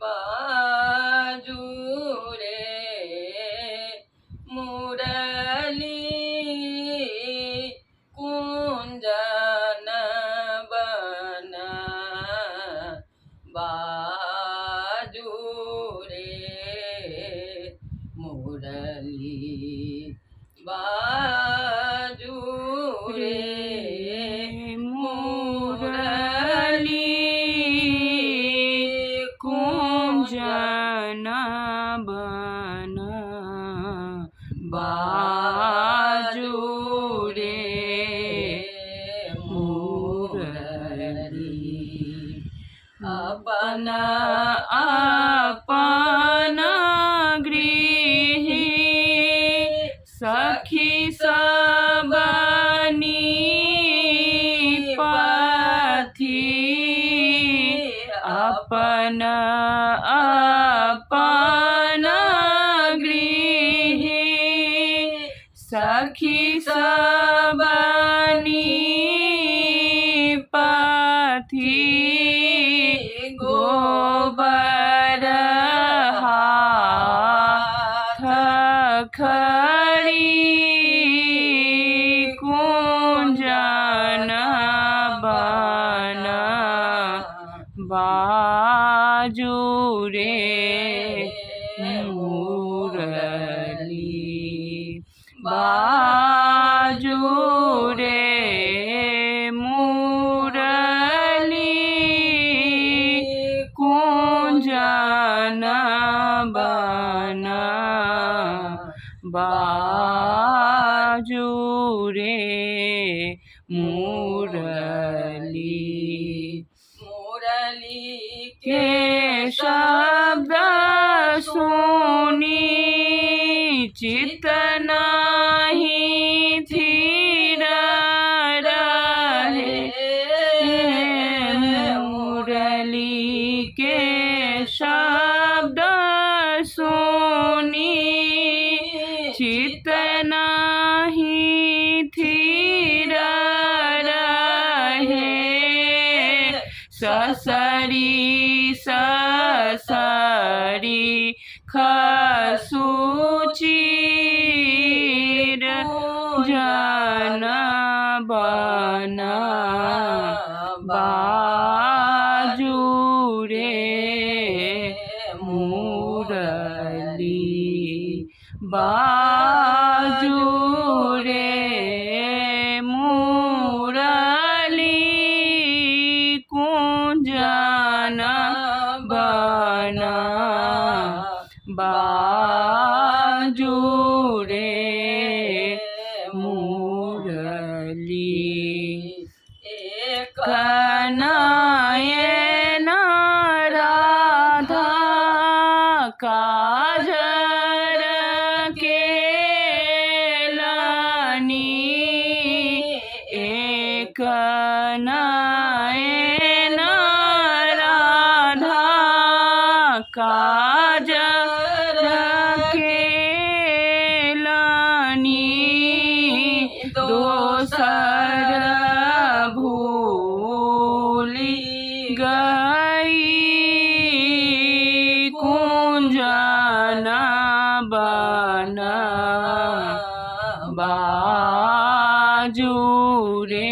बाजू रे मुरली कुंजन बन बाजू रे मुरली बाजू रे मुरली कुंजन बन बाजू रे मुरली अपना अपना गृह सखी सबनी पथी अपना अपना गृह सखी सबनी पथी गोबर हाथ खड़ी कुंजन बन बाजू रे मुरली बाजू रे मुरली कुंजन बन बाजू रे मुरली मुरली के शब्द सुनी चित नाही थीर रहे मुरली के शब्द सुनी चित नाही थीर रहे ससरी ससरी खसुचीर जन बन बाजू रे मुरली बाजू रे मुरली कुंजन बन बाजू रे मुरली एक नयन राधा काजर केलनी एक नयन राधा काजर केलनी दोसर भूली गई कुंजन बन बाजू रे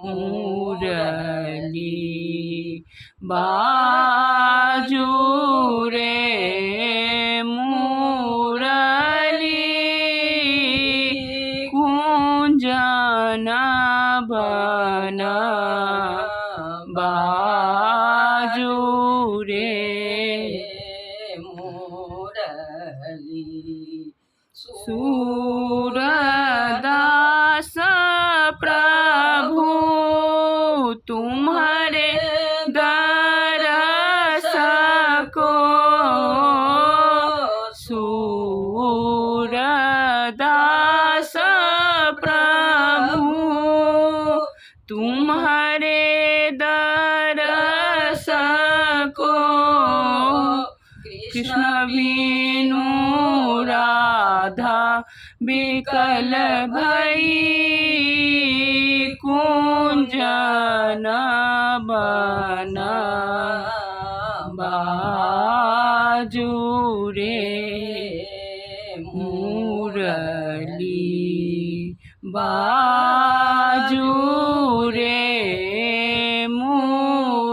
मुरली बाजू रे मुरली कुंजन बन बाजू रे मुरली सूरदास प्रभु तुम्हारे दरस को सूरदास प्रभु तुम्हारे दरस को कृष्ण बिनु राधा विकल भई कुंजन बन बाजू रे मुरली मुरली बाजू रे मुरली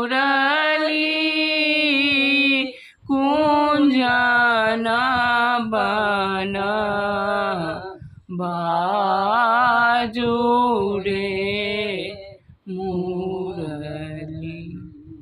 कुंजन बन बाजू रे